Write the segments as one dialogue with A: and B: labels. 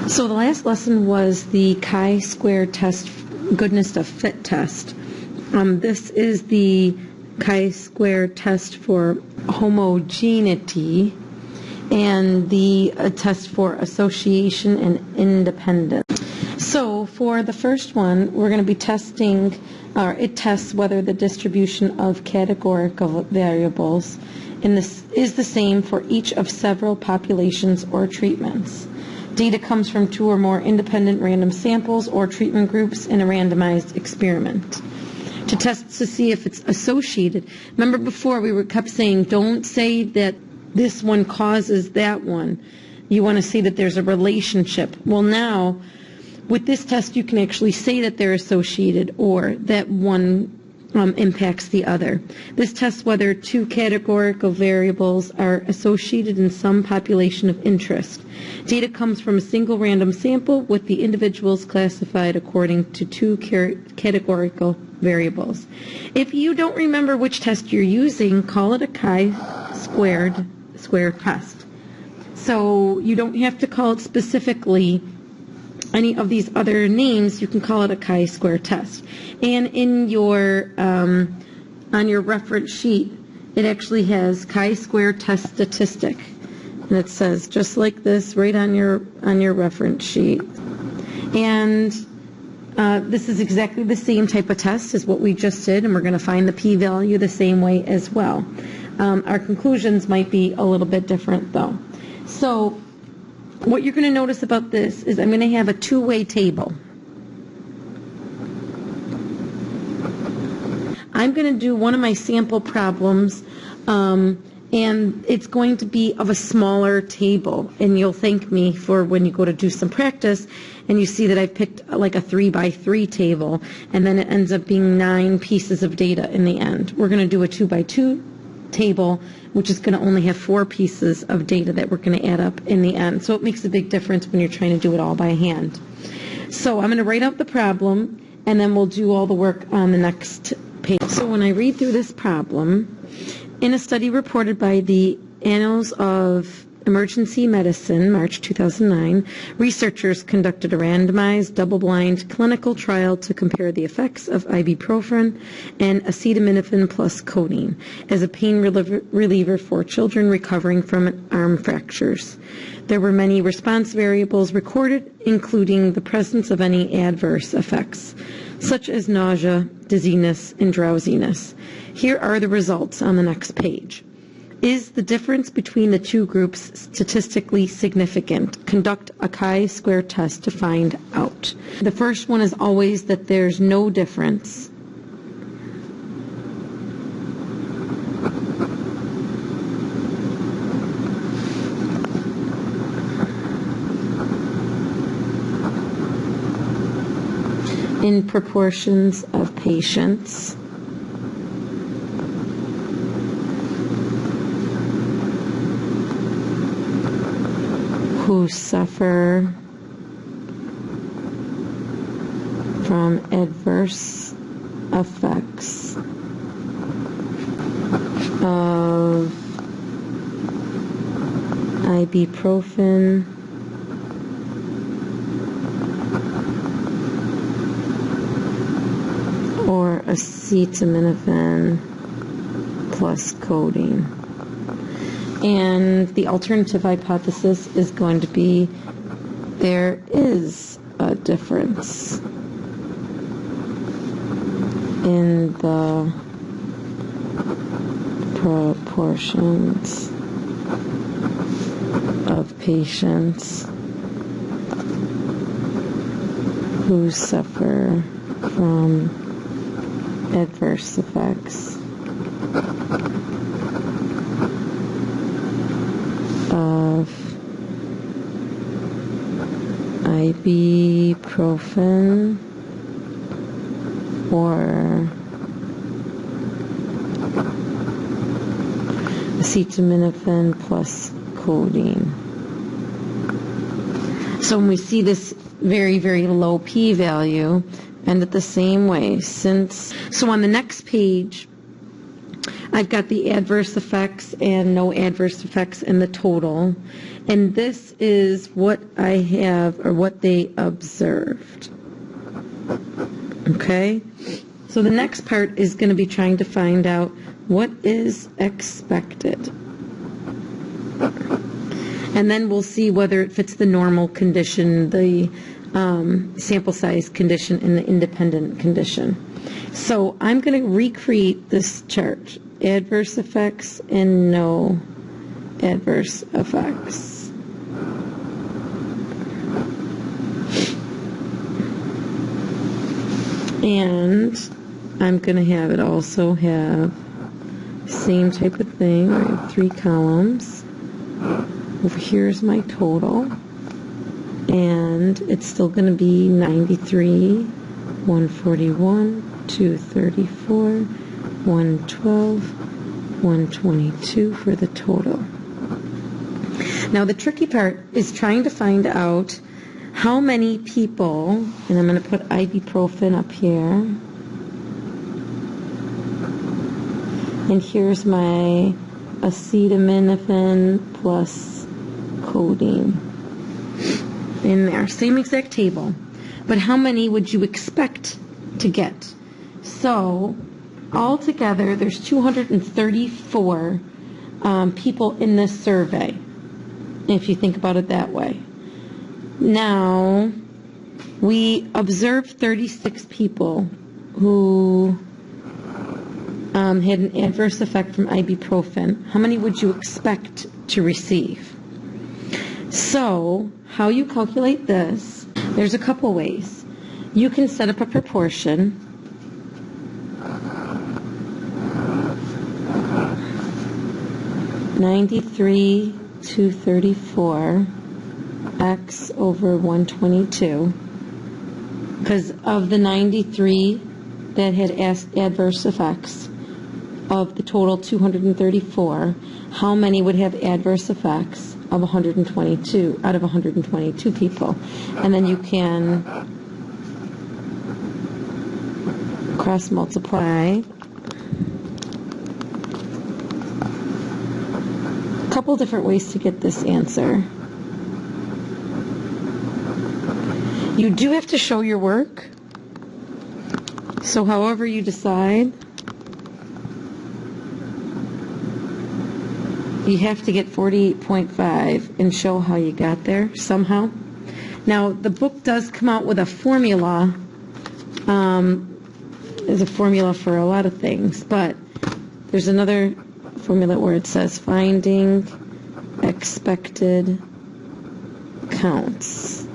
A: So the last lesson was the chi-square test, goodness of fit test. This is the chi-square test for homogeneity and the test for association and independence. So for the first one, we're going to be testing, it tests whether the distribution of categorical variables is the same for each of several populations or treatments. Data comes from 2 or more independent random samples or treatment groups in a randomized experiment. To test to see if it's associated. Remember before we kept saying, don't say that this one causes that one. You want to say that there's a relationship. Well, now, with this test, you can actually say that they're associated or that one impacts the other. This tests whether 2 categorical variables are associated in some population of interest. Data comes from a single random sample with the individuals classified according to 2 categorical variables. If you don't remember which test you're using, call it a chi-square test. So you don't have to call it specifically any of these other names. You can call it a chi-square test. And in your on your reference sheet, it actually has chi-square test statistic, and it says just like this right on your reference sheet. And this is exactly the same type of test as what we just did, and we're going to find the p-value the same way as well. Our conclusions might be a little bit different though. So what you're going to notice about this is I'm going to have a two-way table. I'm going to do one of my sample problems, and it's going to be of a smaller table. And you'll thank me for when you go to do some practice and you see that I picked like a 3x3 table, and then it ends up being 9 pieces of data in the end. We're going to do a 2x2 table, which is going to only have 4 pieces of data that we're going to add up in the end. So it makes a big difference when you're trying to do it all by hand. So I'm going to write out the problem, and then we'll do all the work on the next page. So when I read through this problem, in a study reported by the Annals of Emergency Medicine, March 2009, researchers conducted a randomized, double-blind clinical trial to compare the effects of ibuprofen and acetaminophen plus codeine as a pain reliever for children recovering from arm fractures. There were many response variables recorded, including the presence of any adverse effects, such as nausea, dizziness, and drowsiness. Here are the results on the next page. Is the difference between the 2 groups statistically significant? Conduct a chi-square test to find out. The first one is always that there's no difference. In proportions of patients who suffer from adverse effects of ibuprofen or acetaminophen plus codeine. And the alternative hypothesis is going to be there is a difference in the proportions of patients who suffer from adverse effects of ibuprofen or acetaminophen plus codeine. So when we see this very, very low p-value, and at the same way, so on the next page, I've got the adverse effects and no adverse effects in the total. And this is what I have, or what they observed. Okay? So the next part is going to be trying to find out what is expected. And then we'll see whether it fits the normal condition, the sample size condition, and the independent condition. So I'm going to recreate this chart. Adverse effects and no adverse effects. And I'm going to have it also have same type of thing. I have 3 columns. Over here is my total. And it's still going to be 93, 141, 234, 112, 122 for the total. Now the tricky part is trying to find out how many people, and I'm going to put ibuprofen up here, and here's my acetaminophen plus codeine in there. Same exact table. But how many would you expect to get? So altogether, there's 234 people in this survey, if you think about it that way. Now, we observed 36 people who had an adverse effect from ibuprofen. How many would you expect to receive? So, how you calculate this, there's a couple ways. You can set up a proportion. (93 to 34) x over 122, because of the 93 that had adverse effects, of the total 234, how many would have adverse effects of 122 out of 122 people? And then you can cross multiply. A couple different ways to get this answer. You do have to show your work. So however you decide, you have to get 48.5 and show how you got there somehow. Now, the book does come out with a formula. There's a formula for a lot of things, but there's another formula where it says finding expected counts.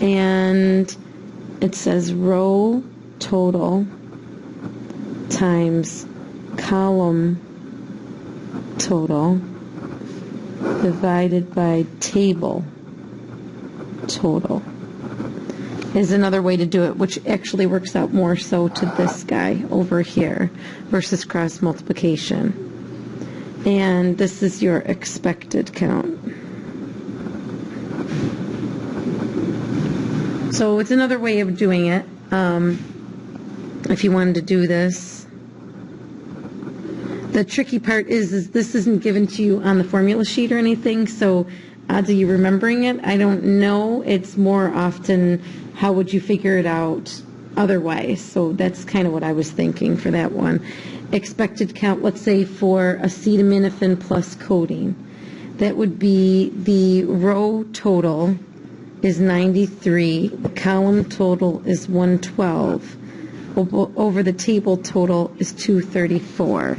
A: And it says row total times column total divided by table total is another way to do it, which actually works out more so to this guy over here versus cross multiplication. And this is your expected count. So it's another way of doing it if you wanted to do this. The tricky part is this isn't given to you on the formula sheet or anything, so odds of you remembering it, I don't know. It's more often how would you figure it out otherwise. So that's kind of what I was thinking for that one. Expected count, let's say for acetaminophen plus codeine. That would be the row total is 93, the column total is 112, over the table total is 234.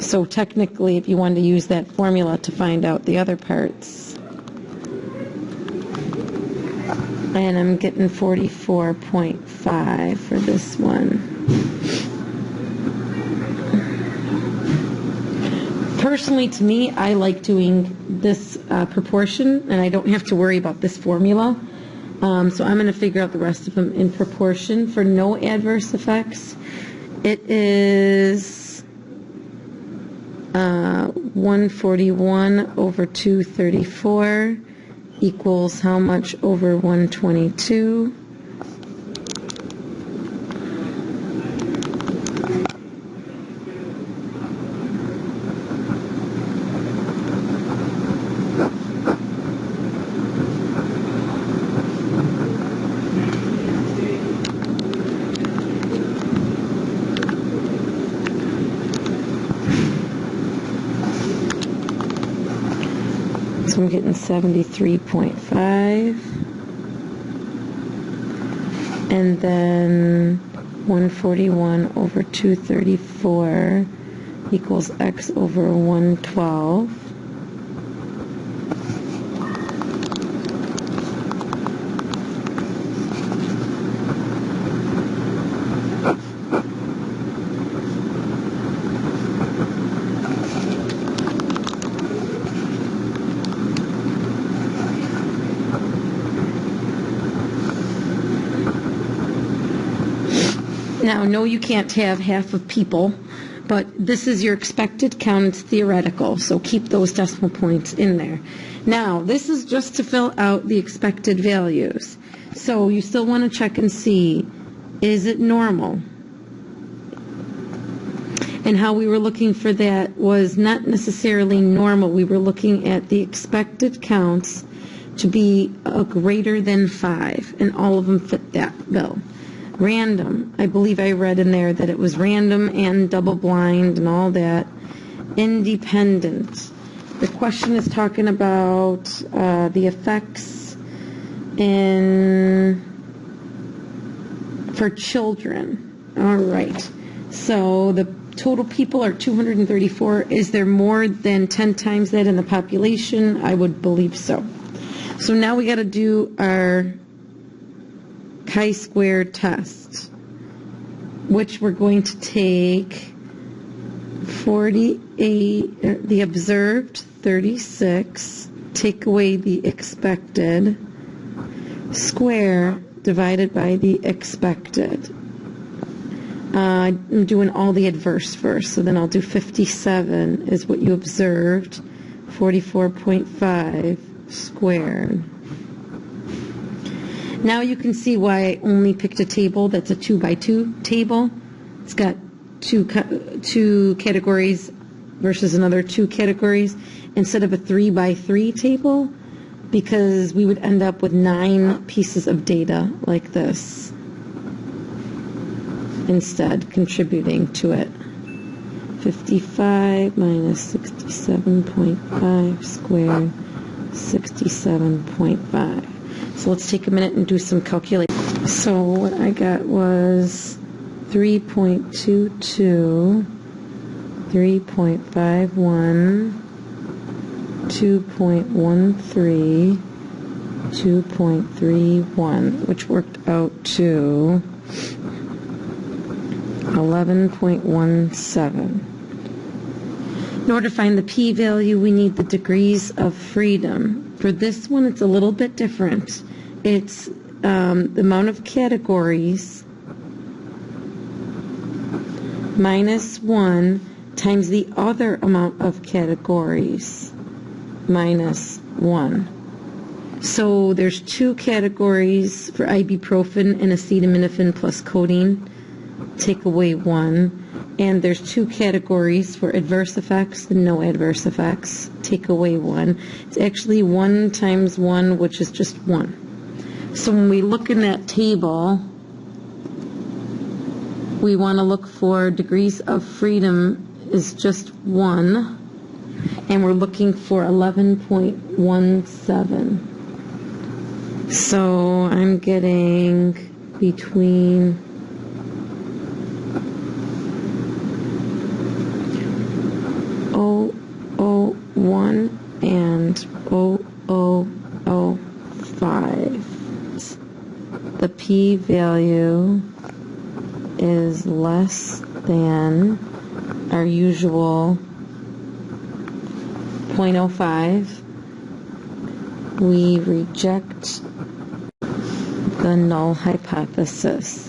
A: So technically, if you wanted to use that formula to find out the other parts, and I'm getting 44.5 for this one. Personally, to me, I like doing this proportion, and I don't have to worry about this formula. So I'm going to figure out the rest of them in proportion. For no adverse effects, it is 141 over 234 equals how much over 122? So I'm getting 73.5. And then 141 over 234 equals x over 112. Now, no, you can't have half of people, but this is your expected count. It's theoretical, so keep those decimal points in there. Now, this is just to fill out the expected values. So you still want to check and see, is it normal? And how we were looking for that was not necessarily normal. We were looking at the expected counts to be greater than 5, and all of them fit that bill. Random, I believe I read in there that it was random and double blind and all that. Independent. The question is talking about the effects for children. All right. So the total people are 234. Is there more than 10 times that in the population? I would believe so. So now we got to do our chi-square test, which we're going to take 48, the observed 36, take away the expected, square divided by the expected. I'm doing all the adverse first, so then I'll do 57 is what you observed, 44.5 squared. Now you can see why I only picked a table that's a 2 by 2 table. It's got two categories versus another 2 categories instead of a 3 by 3 table, because we would end up with 9 pieces of data like this instead, contributing to it. 55 minus 67.5 squared, 67.5. So let's take a minute and do some calculation. So what I got was 3.22, 3.51, 2.13, 2.31, which worked out to 11.17. In order to find the p-value, we need the degrees of freedom. For this one, it's a little bit different. It's the amount of categories minus 1 times the other amount of categories minus 1. So there's 2 categories for ibuprofen and acetaminophen plus codeine. Take away 1. And there's 2 categories for adverse effects and no adverse effects. Take away 1. It's actually 1 times 1, which is just 1. So when we look in that table, we want to look for degrees of freedom is just 1. And we're looking for 11.17. So I'm getting between 0.001 and 0.005. The p-value is less than our usual 0.05. We reject the null hypothesis.